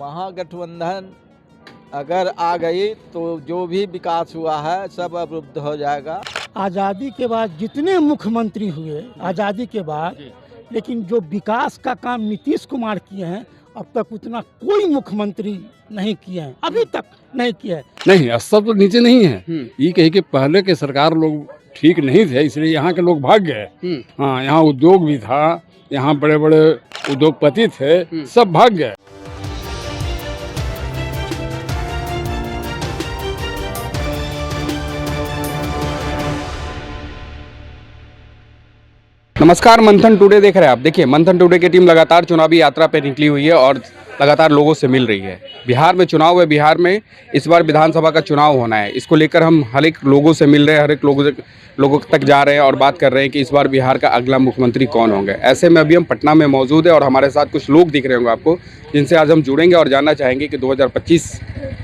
महागठबंधन अगर आ गई तो जो भी विकास हुआ है सब अवरुद्ध हो जाएगा। आज़ादी के बाद जितने मुख्यमंत्री हुए आज़ादी के बाद, लेकिन जो विकास का काम नीतीश कुमार किए हैं अब तक उतना कोई मुख्यमंत्री नहीं किए हैं, अभी तक नहीं किए हैं। नहीं, स्तर तो नीचे नहीं है। ये कही कि पहले के सरकार लोग ठीक नहीं थे, इसलिए यहाँ के लोग भाग गए। हाँ, यहाँ उद्योग भी था, यहाँ बड़े बड़े उद्योगपति थे, सब भाग गए। नमस्कार, मंथन टुडे देख रहे हैं आप। देखिए, मंथन टुडे की टीम लगातार चुनावी यात्रा पे निकली हुई है और लगातार लोगों से मिल रही है। बिहार में चुनाव है, बिहार में इस बार विधानसभा का चुनाव होना है। इसको लेकर हम हर एक लोगों से मिल रहे हैं, हर एक लोगों तक जा रहे हैं और बात कर रहे हैं कि इस बार बिहार का अगला मुख्यमंत्री कौन होंगे। ऐसे में अभी हम पटना में मौजूद है और हमारे साथ कुछ लोग दिख रहे होंगे आपको, जिनसे आज हम जुड़ेंगे और जानना चाहेंगे कि 2025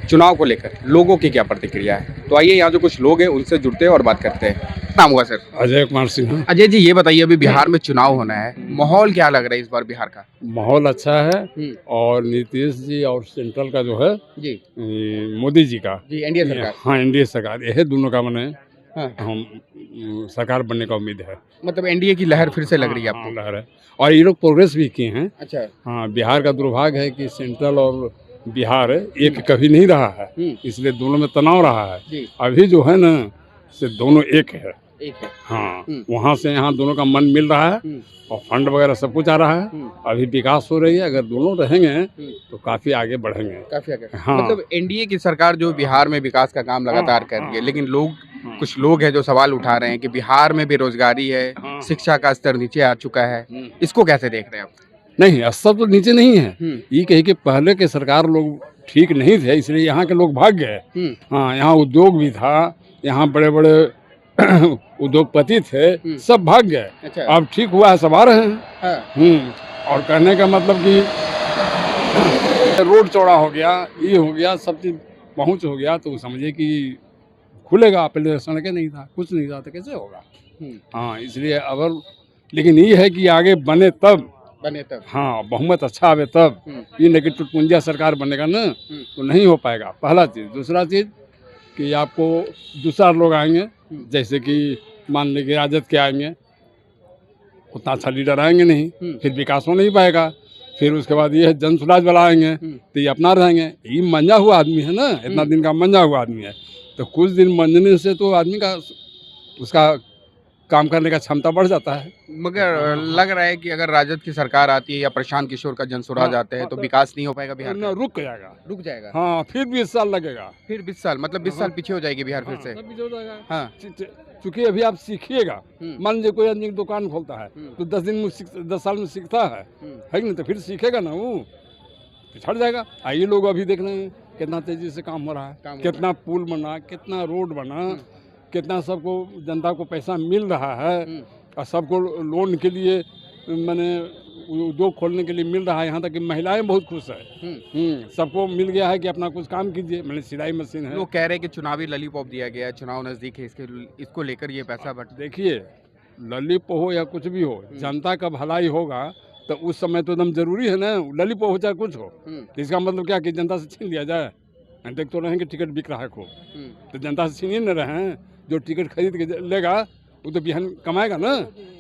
चुनाव को लेकर लोगों की क्या प्रतिक्रिया है। तो आइए, यहाँ जो कुछ लोग हैं उनसे जुड़ते हैं और बात करते हैं। नाम हुआ सर? अजय कुमार सिंह। अजय जी, ये बताइए, अभी बिहार में चुनाव होना है, माहौल क्या लग रहा है इस बार बिहार का? माहौल अच्छा है और नीतीश जी और सेंट्रल का जो है जी मोदी जी का, जी एनडीए सरकार। हाँ, एनडीए सरकार, यह दोनों का मैंने हाँ। हम सरकार बनने का उम्मीद है। मतलब एनडीए की लहर फिर से लग रही है हाँ, आपको? लहर है और ये लोग प्रोग्रेस भी किए हैं। अच्छा। हाँ, बिहार का दुर्भाग्य है कि सेंट्रल और बिहार एक कभी नहीं रहा है, इसलिए दोनों में तनाव रहा है। जी। अभी जो है ना, से दोनों एक है। एक है। हाँ, वहाँ से यहाँ दोनों का मन मिल रहा है और फंड वगैरह सब कुछ आ रहा है। अभी विकास हो रही है, अगर दोनों रहेंगे तो काफी आगे बढ़ेंगे। काफी आगे। हाँ। मतलब एनडीए की सरकार जो बिहार में विकास का काम लगातार कर रही है, लेकिन कुछ लोग हैं जो सवाल उठा रहे हैं कि बिहार में बेरोजगारी है, शिक्षा का स्तर नीचे आ चुका है। इसको कैसे देख रहे हैं आप? नहीं, स्तर तो नीचे नहीं है। ये कही कि पहले के सरकार लोग ठीक नहीं थे, इसलिए यहाँ के लोग भाग गए। हाँ, यहाँ उद्योग भी था, यहाँ बड़े बड़े उद्योगपति थे, सब भाग गए। अच्छा। अब ठीक हुआ है, सब आ रहे हैं। हाँ। और कहने का मतलब कि रोड चौड़ा हो गया, ये हो गया, सब चीज पहुँच हो गया, तो समझिए कि खुलेगा। पहले सड़कें नहीं था, कुछ नहीं था, तो कैसे होगा? हाँ, इसलिए अगर, लेकिन ये है कि आगे बने तब। हाँ, बहुमत अच्छा आवे तब। ये नहीं कि टुटपुंजिया सरकार बनेगा ना तो नहीं हो पाएगा, पहला चीज़। दूसरा चीज़ कि आपको दूसरा लोग आएंगे, जैसे कि मान लीजिए राजद के आएंगे, उतना अच्छा लीडर आएंगे नहीं, फिर विकास हो नहीं पाएगा। फिर उसके बाद ये जन स्वराज वाला आएंगे तो ये अपना रहेंगे। ये मंजा हुआ आदमी है ना, इतना दिन का मंजा हुआ आदमी है, तो कुछ दिन मंजने से तो आदमी का उसका काम करने का क्षमता बढ़ जाता है। मगर लग रहा है कि अगर राजद की सरकार आती है या प्रशांत किशोर का जन स्वराज आता है तो विकास नहीं हो पाएगा बिहार का? रुक जाएगा। रुक जाएगा। हाँ, फिर 20 साल लगेगा। फिर 20 साल, मतलब 20 साल पीछे हो जाएगी बिहार फिर से। हाँ। चूंकि अभी आप सीखिएगा, मान लीजिए कोई आदमी दुकान खोलता है तो 10 साल में सीखता है कि नहीं? तो फिर सीखेगा ना, वो पिछड़ जाएगा। आइए, लोग अभी देख रहे हैं कितना तेजी से काम हो रहा है, कितना पुल बना, कितना रोड बना, कितना सबको जनता को पैसा मिल रहा है और सबको लोन के लिए मैंने उद्योग खोलने के लिए मिल रहा है। यहाँ तक कि महिलाएं बहुत खुश है। सबको मिल गया है कि अपना कुछ काम कीजिए। मैंने सिलाई मशीन है। लोग कह रहे हैं कि चुनावी लॉलीपॉप दिया गया है, चुनाव नजदीक है, इसको लेकर ये पैसा बट। देखिए, लॉलीपॉप हो या कुछ भी हो, जनता का भलाई होगा तो उस समय तो एकदम जरूरी है ना। लॉलीपॉप हो चाहे कुछ हो, तो इसका मतलब क्या कि जनता से छीन लिया जाए? देख तो रहे कि टिकट बिक रहा है खूब, तो जनता से छीन ही न रहे हैं। जो टिकट खरीद के लेगा वो तो बिहान कमाएगा ना।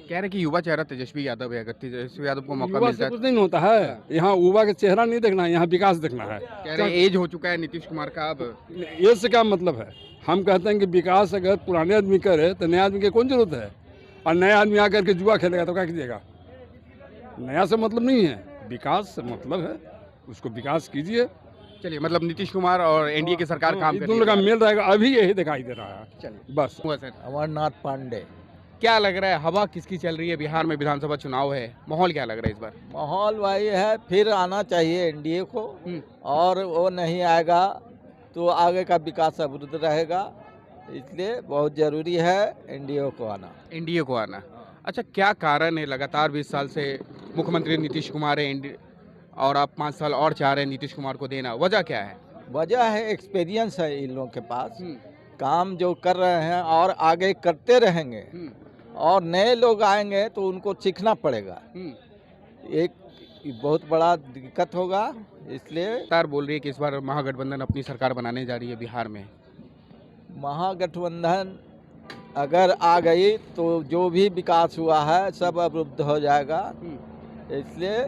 कह रहे कि युवा चेहरा तेजस्वी यादव है, अगर तेजस्वी यादव को मौका मिल जाए। कुछ नहीं होता है, यहाँ युवा का चेहरा नहीं देखना है, यहाँ विकास देखना है। कह रहे एज हो चुका है नीतीश कुमार का। अब ये से क्या मतलब है? हम कहते हैं कि विकास अगर पुराने आदमी करे तो नए आदमी की कौन जरूरत है? और नए आदमी आकर के जुआ खेलेगा तो क्या कीजिएगा? नया से मतलब नहीं है, विकास से मतलब है, उसको विकास कीजिए। चलिए, मतलब नीतीश कुमार और एनडीए की सरकार काम कर रही है, दोनों का मेल रहेगा, अभी यही दिखाई दे रहा है। चलिए, बस। सर, अमरनाथ पांडे। क्या लग रहा है, हवा किसकी चल रही है? बिहार में विधानसभा चुनाव है, माहौल क्या लग रहा है इस बार? माहौल वही है, फिर आना चाहिए एनडीए को, और वो नहीं आएगा तो आगे का विकास अवरुद्ध रहेगा। इसलिए बहुत ज़रूरी है एनडीए को आना। एनडीए को आना। अच्छा, क्या कारण है लगातार 20 साल से मुख्यमंत्री नीतीश कुमार है और आप 5 साल और चाह रहे हैं नीतीश कुमार को देना? वजह क्या है? वजह है एक्सपीरियंस है इन लोगों के पास, काम जो कर रहे हैं और आगे करते रहेंगे, और नए लोग आएंगे तो उनको सीखना पड़ेगा। एक बहुत बड़ा दिक्कत होगा। इसलिए सरकार बोल रही है कि इस बार महागठबंधन अपनी सरकार बनाने जा रही है बिहार में। महागठबंधन अगर आ गई तो जो भी विकास हुआ है सब अवरुद्ध हो जाएगा। इसलिए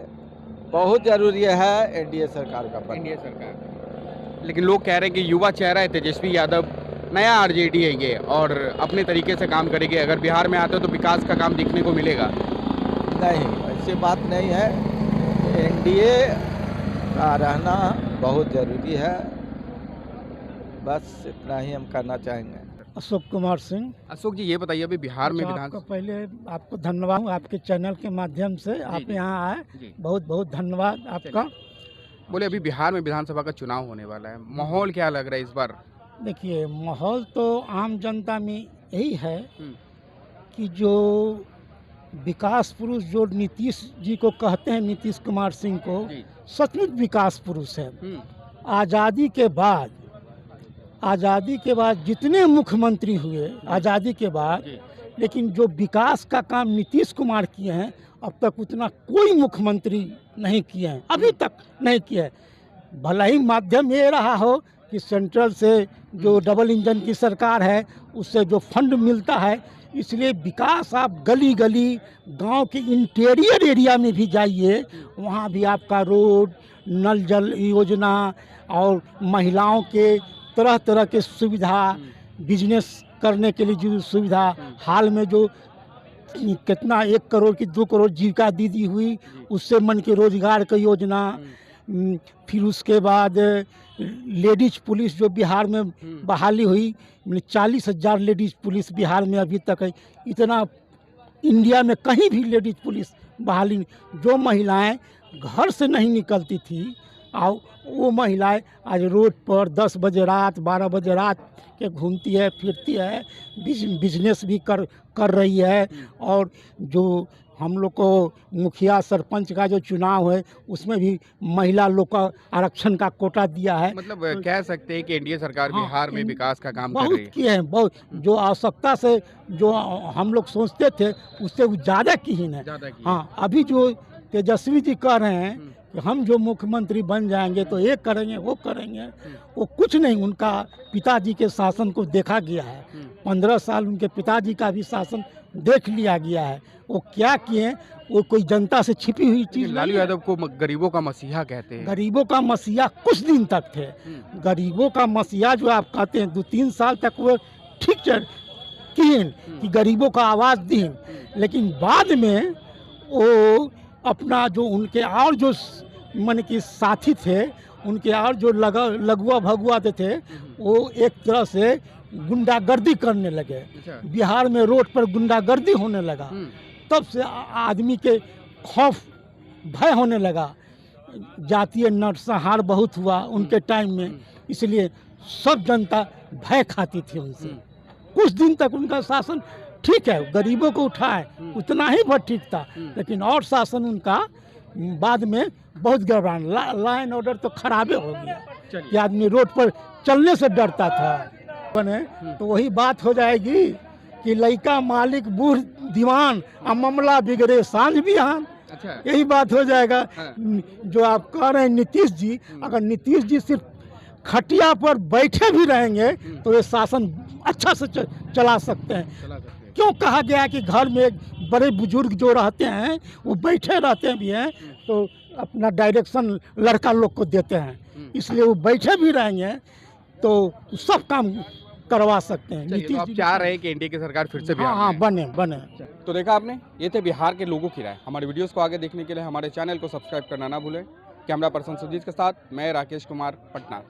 बहुत जरूरी है एनडीए सरकार का बनना। एनडीए सरकार, लेकिन लोग कह रहे हैं कि युवा चेहरा है तेजस्वी यादव, नया आरजेडी है ये और अपने तरीके से काम करेंगे। अगर बिहार में आते हो तो विकास का काम दिखने को मिलेगा। नहीं, ऐसी बात नहीं है। एनडीए का रहना बहुत ज़रूरी है। बस इतना ही हम करना चाहेंगे। अशोक कुमार सिंह। अशोक जी, ये बताइए अभी बिहार में विधान आपका पहले आपको धन्यवाद, आपके चैनल के माध्यम से आप यहाँ आए, बहुत बहुत धन्यवाद आपका। बोले अभी बिहार में विधानसभा का चुनाव होने वाला है, माहौल क्या लग रहा है इस बार? देखिए, माहौल तो आम जनता में यही है कि जो विकास पुरुष जो नीतीश जी को कहते हैं, नीतीश कुमार सिंह को, सचमुच विकास पुरुष है। आज़ादी के बाद जितने मुख्यमंत्री हुए आज़ादी के बाद, लेकिन जो विकास का काम नीतीश कुमार किए हैं अब तक उतना कोई मुख्यमंत्री नहीं किए हैं, अभी तक नहीं किए हैं। भला ही माध्यम ये रहा हो कि सेंट्रल से जो डबल इंजन की सरकार है उससे जो फंड मिलता है, इसलिए विकास आप गली गली गांव के इंटीरियर एरिया में भी जाइए, वहाँ भी आपका रोड, नल जल योजना और महिलाओं के तरह तरह के सुविधा, बिजनेस करने के लिए जो सुविधा, हाल में जो कितना 1 करोड़ की 2 करोड़ जीविका दीदी हुई, उससे मन के रोजगार का योजना। फिर उसके बाद लेडीज पुलिस जो बिहार में बहाली हुई, 40,000 लेडीज पुलिस बिहार में अभी तक है। इतना इंडिया में कहीं भी लेडीज पुलिस बहाली नहीं। जो महिलाएं घर से नहीं निकलती थी और वो महिलाएं आज रोड पर 10 बजे रात 12 बजे रात के घूमती है, फिरती है, बिजनेस भी कर रही है। और जो हम लोग को मुखिया सरपंच का जो चुनाव है उसमें भी महिला लोग का आरक्षण का कोटा दिया है। मतलब कह सकते हैं कि एनडीए सरकार बिहार में विकास का काम कर रही है। बहुत किए हैं, बहुत। जो आवश्यकता से जो हम लोग सोचते थे उससे वो ज़्यादा की ही है। हाँ, अभी जो तेजस्वी जी कह रहे हैं कि हम जो मुख्यमंत्री बन जाएंगे तो ये करेंगे वो करेंगे, वो कुछ नहीं। उनका पिताजी के शासन को देखा गया है, 15 साल उनके पिताजी का भी शासन देख लिया गया है। वो क्या किए, वो कोई जनता से छिपी हुई चीज़। लालू यादव को गरीबों का मसीहा कहते हैं। गरीबों का मसीहा कुछ दिन तक थे। गरीबों का मसीहा जो आप कहते हैं, 2-3 साल तक वो ठीक किए कि गरीबों का आवाज़ दी, लेकिन बाद में वो अपना जो उनके और जो मन के साथी थे, उनके और जो लगुआ भगुआ थे, वो एक तरह से गुंडागर्दी करने लगे। बिहार में रोड पर गुंडागर्दी होने लगा, तब से आदमी के खौफ भय होने लगा। जातीय नरसंहार बहुत हुआ उनके टाइम में, इसलिए सब जनता भय खाती थी उनसे। कुछ दिन तक उनका शासन ठीक है, गरीबों को उठाए उतना ही बहुत ठीक था, लेकिन और शासन उनका बाद में बहुत गड़बड़, लॉ एंड ऑर्डर तो खराबे हो गया कि आदमी रोड पर चलने से डरता था। बने तो वही बात हो जाएगी कि लइका मालिक बूढ़ दीवान, मामला बिगड़े सांझ बिहान। अच्छा, यही बात हो जाएगा। जो आप कह रहे हैं नीतीश जी, अगर नीतीश जी सिर्फ खटिया पर बैठे भी रहेंगे तो ये शासन अच्छा से चला सकते हैं। क्यों कहा गया कि घर में एक बड़े बुजुर्ग जो रहते हैं वो बैठे रहते भी हैं तो अपना डायरेक्शन लड़का लोग को देते हैं, इसलिए वो बैठे भी रहेंगे तो सब काम करवा सकते हैं। तो आप चाह रहे हैं कि एनडीए की सरकार फिर से बिहार हाँ, में बने। तो देखा आपने, ये थे बिहार के लोगों की राय। हमारे वीडियोस को आगे देखने के लिए हमारे चैनल को सब्सक्राइब करना ना भूलें। कैमरा पर्सन सुजीत के साथ मैं राकेश कुमार, पटना।